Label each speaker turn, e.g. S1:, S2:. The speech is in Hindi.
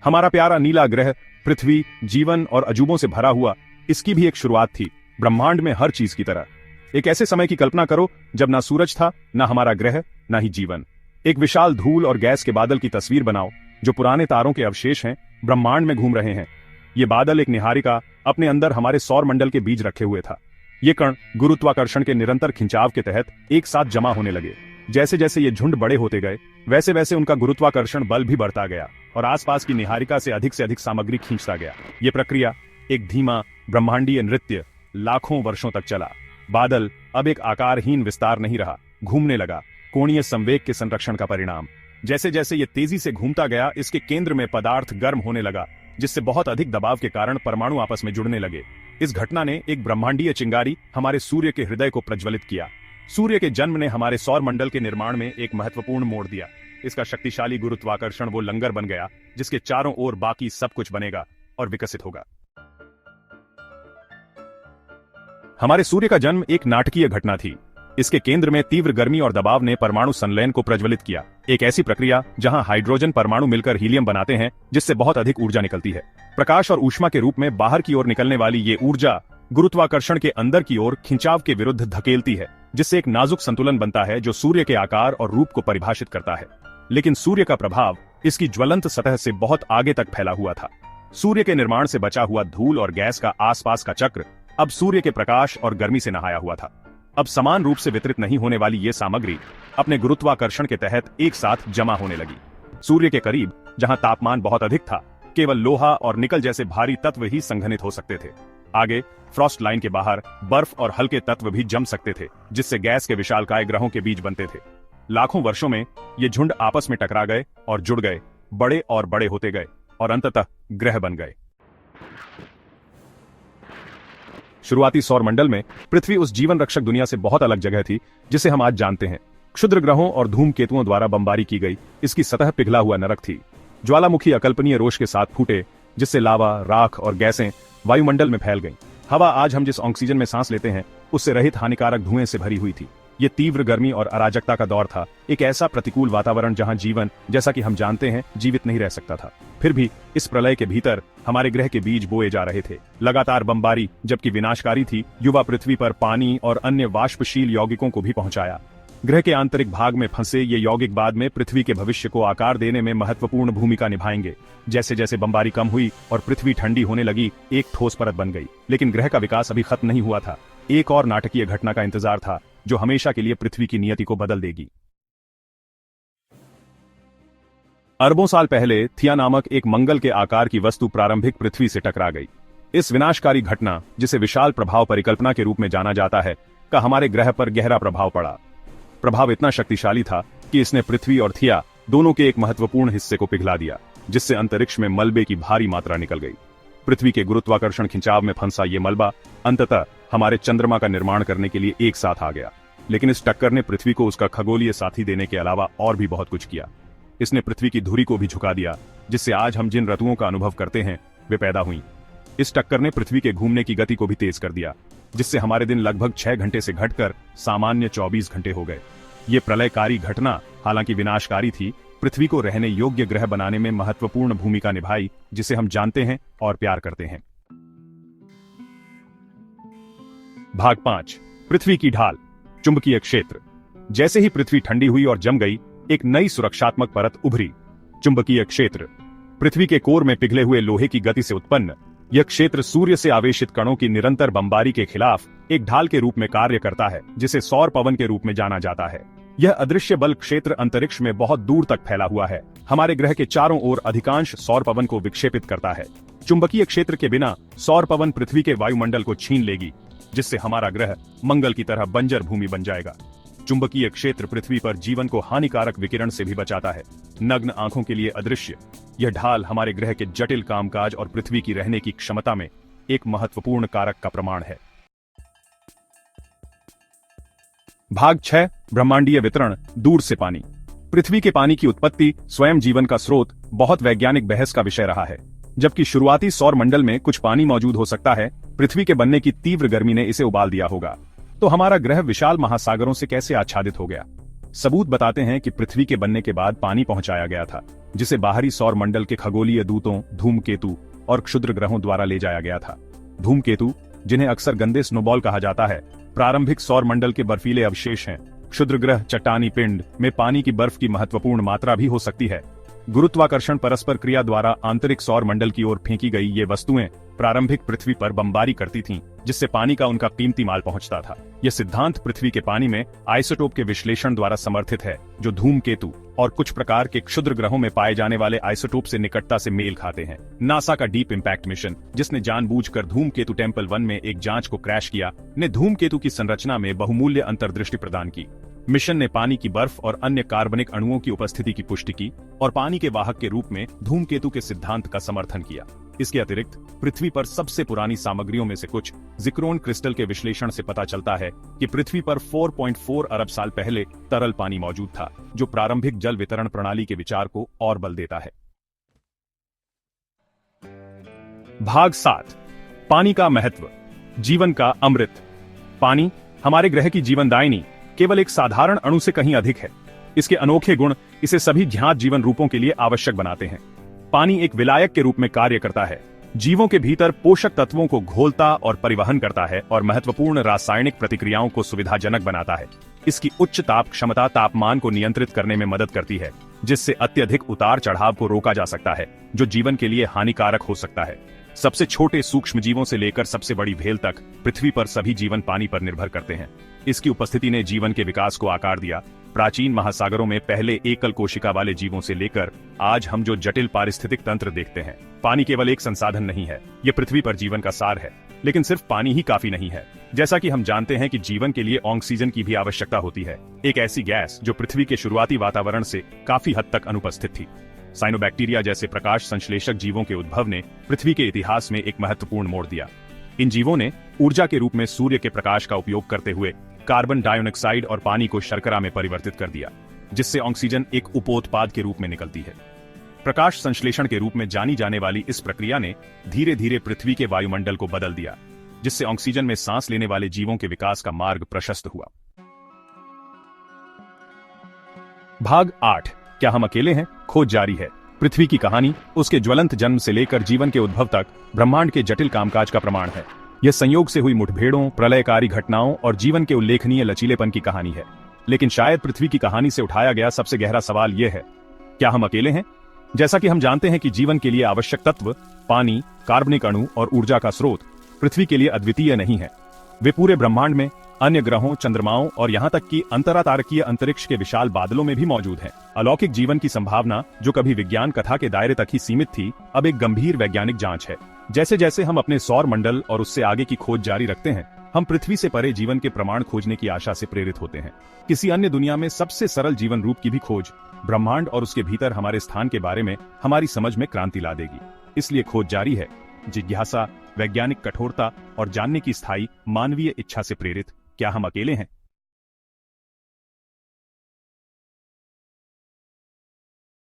S1: हमारा प्यारा नीला ग्रह पृथ्वी जीवन और अजूबों से भरा हुआ, इसकी भी एक शुरुआत थी ब्रह्मांड में हर चीज की तरह। एक ऐसे समय की कल्पना करो जब ना सूरज था, ना हमारा ग्रह, ना ही जीवन। एक विशाल धूल और गैस के बादल की तस्वीर बनाओ जो पुराने तारों के अवशेष हैं, ब्रह्मांड में घूम रहे हैं। ये बादल एक निहारिका अपने अंदर हमारे सौर मंडल के बीज रखे हुए था। ये कण गुरुत्वाकर्षण के निरंतर खिंचाव के तहत एक साथ जमा होने लगे। जैसे जैसे ये झुंड बड़े होते गए, वैसे वैसे उनका गुरुत्वाकर्षण बल भी बढ़ता गया और आसपास की निहारिका से अधिक सामग्री खींचता गया। ये प्रक्रिया एक धीमा ब्रह्मांडीय नृत्य लाखों वर्षों तक चला। बादल अब एक आकारहीन विस्तार नहीं रहा, घूमने लगा, कोणीय संवेग के संरक्षण का परिणाम। जैसे जैसे ये तेजी से घूमता गया, इसके केंद्र में पदार्थ गर्म होने लगा, जिससे बहुत अधिक दबाव के कारण परमाणु आपस में जुड़ने लगे। इस घटना ने एक ब्रह्मांडीय चिंगारी हमारे सूर्य के हृदय को प्रज्वलित किया। सूर्य के जन्म ने हमारे सौर मंडल के निर्माण में एक महत्वपूर्ण मोड़ दिया। इसका शक्तिशाली गुरुत्वाकर्षण वो लंगर बन गया जिसके चारों ओर बाकी सब कुछ बनेगा और विकसित होगा। हमारे सूर्य का जन्म एक नाटकीय घटना थी। इसके केंद्र में तीव्र गर्मी और दबाव ने परमाणु संलयन को प्रज्वलित किया। एक ऐसी प्रक्रिया जहां हाइड्रोजन परमाणु मिलकर हीलियम बनाते हैं, जिससे बहुत अधिक ऊर्जा निकलती है। प्रकाश और ऊष्मा के रूप में बाहर की ओर निकलने वाली ये ऊर्जा गुरुत्वाकर्षण के अंदर की ओर खिंचाव के विरुद्ध धकेलती है, जिससे एक नाजुक संतुलन बनता है जो सूर्य के आकार और रूप को परिभाषित करता है। लेकिन सूर्य का प्रभाव इसकी ज्वलंत सतह से बहुत आगे तक फैला हुआ था। सूर्य के निर्माण से बचा हुआ धूल और गैस का आसपास का चक्र अब सूर्य के प्रकाश और गर्मी से नहाया हुआ था। अब समान रूप से वितरित नहीं होने वाली ये सामग्री अपने गुरुत्वाकर्षण के तहत एक साथ जमा होने लगी। सूर्य के करीब, जहां तापमान बहुत अधिक था, केवल लोहा और निकल जैसे भारी तत्व ही संघनित हो सकते थे। आगे फ्रॉस्ट लाइन के बाहर बर्फ और हल्के तत्व भी जम सकते थे, जिससे गैस के विशालकाय ग्रहों के बीज बनते थे। लाखों वर्षों में ये झुंड आपस में टकरा गए और जुड़ गए, बड़े और बड़े होते गए और अंततः ग्रह बन गए। शुरुआती सौर मंडल में पृथ्वी उस जीवन रक्षक दुनिया से बहुत अलग जगह थी जिसे हम आज जानते हैं। क्षुद्र ग्रहों और धूमकेतुओं द्वारा बमबारी की गई इसकी सतह पिघला हुआ नरक थी। ज्वालामुखी अकल्पनीय रोष के साथ फूटे, जिससे लावा, राख और गैसें वायुमंडल में फैल गईं। हवा आज हम जिस ऑक्सीजन में सांस लेते हैं, उससे रहित हानिकारक धुएं से भरी हुई थी। ये तीव्र गर्मी और अराजकता का दौर था, एक ऐसा प्रतिकूल वातावरण जहां जीवन, जैसा कि हम जानते हैं, जीवित नहीं रह सकता था। फिर भी इस प्रलय के भीतर हमारे ग्रह के बीज बोए जा रहे थे। लगातार बमबारी, जबकि विनाशकारी थी, युवा पृथ्वी पर पानी और अन्य वाष्पशील यौगिकों को भी पहुंचाया। ग्रह के आंतरिक भाग में फंसे ये यौगिक बाद में पृथ्वी के भविष्य को आकार देने में महत्वपूर्ण भूमिका निभाएंगे। जैसे जैसे बमबारी कम हुई और पृथ्वी ठंडी होने लगी, एक ठोस परत बन गई। लेकिन ग्रह का विकास अभी खत्म नहीं हुआ था। एक और नाटकीय घटना का इंतजार था जो हमेशा के लिए पृथ्वी की नियति को बदल देगी। अरबों साल पहले थिया नामक एक मंगल के आकार की वस्तु प्रारंभिक पृथ्वी से टकरा गई। इस विनाशकारी घटना, जिसे विशाल प्रभाव परिकल्पना के रूप में जाना जाता है, का हमारे ग्रह पर गहरा प्रभाव पड़ा। प्रभाव इतना शक्तिशाली था कि इसने पृथ्वी और थिया दोनों के एक महत्वपूर्ण हिस्से को पिघला दिया, जिससे अंतरिक्ष में मलबे की भारी मात्रा निकल गई। पृथ्वी के गुरुत्वाकर्षण खिंचाव में फंसा ये मलबा अंततः हमारे चंद्रमा का निर्माण करने के लिए एक साथ आ गया। लेकिन इस टक्कर ने पृथ्वी को उसका खगोलीय साथी देने के अलावा और भी बहुत कुछ किया। इसने पृथ्वी की धुरी को भी झुका दिया, जिससे आज हम जिन ऋतुओं का अनुभव करते हैं वे पैदा हुई। इस टक्कर ने पृथ्वी के घूमने की गति को भी तेज कर दिया, जिससे हमारे दिन लगभग 6 घंटे से घटकर सामान्य 24 घंटे हो गए। ये प्रलयकारी घटना हालांकि विनाशकारी थी, पृथ्वी को रहने योग्य ग्रह बनाने में महत्वपूर्ण भूमिका निभाई, जिसे हम जानते हैं और प्यार करते हैं। भाग 5, पृथ्वी की ढाल, चुंबकीय क्षेत्र। जैसे ही पृथ्वी ठंडी हुई और जम गई, एक नई सुरक्षात्मक परत उभरी, चुंबकीय क्षेत्र। पृथ्वी के कोर में पिघले हुए लोहे की गति से उत्पन्न यह क्षेत्र सूर्य से आवेशित कणों की निरंतर बमबारी के खिलाफ एक ढाल के रूप में कार्य करता है, जिसे सौर पवन के रूप में जाना जाता है। यह अदृश्य बल क्षेत्र अंतरिक्ष में बहुत दूर तक फैला हुआ है, हमारे ग्रह के चारों ओर अधिकांश सौर पवन को विक्षेपित करता है। चुंबकीय क्षेत्र के बिना सौर पवन पृथ्वी के वायुमंडल को छीन लेगी, जिससे हमारा ग्रह मंगल की तरह बंजर भूमि बन जाएगा। चुंबकीय क्षेत्र पृथ्वी पर जीवन को हानिकारक विकिरण से भी बचाता है, नग्न आंखों के लिए अदृश्य। यह ढाल हमारे ग्रह के जटिल कामकाज और पृथ्वी की रहने की क्षमता में एक महत्वपूर्ण कारक का प्रमाण है। भाग 6, ब्रह्मांडीय वितरण, दूर से पानी। पृथ्वी के पानी की उत्पत्ति स्वयं जीवन का स्रोत बहुत वैज्ञानिक बहस का विषय रहा है। जबकि शुरुआती सौर मंडल में कुछ पानी मौजूद हो सकता है, पृथ्वी के बनने की तीव्र गर्मी ने इसे उबाल दिया होगा। तो हमारा ग्रह विशाल महासागरों से कैसे आच्छादित हो गया? सबूत बताते हैं कि पृथ्वी के बनने के बाद पानी पहुंचाया गया था। जिसे बाहरी सौर मंडल के खगोलीय दूतों धूमकेतु और क्षुद्र ग्रहों द्वारा ले जाया गया था। धूमकेतु, जिन्हें अक्सर गंदे स्नोबॉल कहा जाता है, प्रारंभिक सौर मंडल के बर्फीले अवशेष हैं। क्षुद्र ग्रह चट्टानी पिंड में पानी की बर्फ की महत्वपूर्ण मात्रा भी हो सकती है। गुरुत्वाकर्षण परस्पर क्रिया द्वारा आंतरिक सौर मंडल की ओर फेंकी गई ये वस्तुएं प्रारंभिक पृथ्वी पर बमबारी करती थीं, जिससे पानी का उनका कीमती माल पहुंचता था। यह सिद्धांत पृथ्वी के पानी में आइसोटोप के विश्लेषण द्वारा समर्थित है, जो धूमकेतु और कुछ प्रकार के क्षुद्र ग्रहों में पाए जाने वाले आइसोटोप से निकटता से मेल खाते हैं। नासा का डीप इम्पैक्ट मिशन, जिसने जानबूझकर धूमकेतु टेम्पल 1 में एक जांच को क्रैश किया, ने धूमकेतु की संरचना में बहुमूल्य अंतर्दृष्टि प्रदान की। मिशन ने पानी की बर्फ और अन्य कार्बनिक अणुओं की उपस्थिति की पुष्टि की और पानी के वाहक के रूप में धूमकेतु के सिद्धांत का समर्थन किया। इसके अतिरिक्त पृथ्वी पर सबसे पुरानी सामग्रियों में से कुछ जिक्रोन क्रिस्टल के विश्लेषण से पता चलता है कि पृथ्वी पर 4.4 अरब साल पहले तरल पानी मौजूद था, जो प्रारंभिक जल वितरण प्रणाली के विचार को और बल देता है। भाग 7, पानी का महत्व, जीवन का अमृत। पानी हमारे ग्रह की जीवनदायिनी केवल एक साधारण अणु से कहीं अधिक है। इसके अनोखे गुण इसे सभी ज्ञात जीवन रूपों के लिए आवश्यक बनाते हैं। पानी एक विलायक के रूप में कार्य करता है, जीवों के भीतर पोषक तत्वों को घोलता और परिवहन करता है और महत्वपूर्ण रासायनिक प्रतिक्रियाओं को सुविधाजनक बनाता है। इसकी उच्च ताप क्षमता तापमान को नियंत्रित करने में मदद करती है, जिससे अत्यधिक उतार चढ़ाव को रोका जा सकता है, जो जीवन के लिए हानिकारक हो सकता है। सबसे छोटे सूक्ष्म जीवों से लेकर सबसे बड़ी भेल तक पृथ्वी पर सभी जीवन पानी पर निर्भर करते हैं। इसकी उपस्थिति ने जीवन के विकास को आकार दिया। प्राचीन महासागरों में पहले एकल कोशिका वाले जीवों से लेकर आज हम जो जटिल पारिस्थितिक तंत्र देखते हैं, पानी केवल एक संसाधन नहीं है, ये पृथ्वी पर जीवन का सार है। लेकिन सिर्फ पानी ही काफी नहीं है। जैसा कि हम जानते हैं कि जीवन के लिए ऑक्सीजन की भी आवश्यकता होती है, एक ऐसी गैस जो पृथ्वी के शुरुआती वातावरण से काफी हद तक अनुपस्थित थी। साइनोबैक्टीरिया जैसे प्रकाश संश्लेषक जीवों के उद्भव ने पृथ्वी के इतिहास में एक महत्वपूर्ण मोड़ दिया। इन जीवों ने ऊर्जा के रूप में सूर्य के प्रकाश का उपयोग करते हुए कार्बन डाइऑक्साइड और पानी को शर्करा में परिवर्तित कर दिया, जिससे ऑक्सीजन एक उपोत्पाद के रूप में निकलती है। प्रकाश संश्लेषण के रूप में जानी जाने वाली इस प्रक्रिया ने धीरे धीरे पृथ्वी के वायुमंडल को बदल दिया, जिससे ऑक्सीजन में सांस लेने वाले जीवों के विकास का मार्ग प्रशस्त हुआ। भाग 8, क्या हम अकेले हैं? खोज जारी है। पृथ्वी की कहानी उसके ज्वलंत जन्म से लेकर जीवन के उद्भव तक ब्रह्मांड के जटिल कामकाज का प्रमाण है। यह संयोग से हुई मुठभेड़ों, प्रलयकारी घटनाओं और जीवन के उल्लेखनीय लचीलेपन की कहानी है। लेकिन शायद पृथ्वी की कहानी से उठाया गया सबसे गहरा सवाल यह है, क्या हम अकेले हैं? जैसा कि हम जानते हैं कि जीवन के लिए आवश्यक तत्व पानी, कार्बनिक अणु और ऊर्जा का स्रोत पृथ्वी के लिए अद्वितीय नहीं है। वे पूरे ब्रह्मांड में अन्य ग्रहों, चंद्रमाओं और यहाँ तक कि अंतरातारकीय अंतरिक्ष के विशाल बादलों में भी मौजूद हैं। अलौकिक जीवन की संभावना, जो कभी विज्ञान कथा के दायरे तक ही सीमित थी, अब एक गंभीर वैज्ञानिक जांच है। जैसे जैसे हम अपने सौर मंडल और उससे आगे की खोज जारी रखते हैं, हम पृथ्वी से परे जीवन के प्रमाण खोजने की आशा से प्रेरित होते हैं। किसी अन्य दुनिया में सबसे सरल जीवन रूप की भी खोज ब्रह्मांड और उसके भीतर हमारे स्थान के बारे में हमारी समझ में क्रांति ला देगी। इसलिए खोज जारी है। जिज्ञासा, वैज्ञानिक कठोरता और जानने की स्थायी मानवीय इच्छा से प्रेरित, क्या हम अकेले हैं?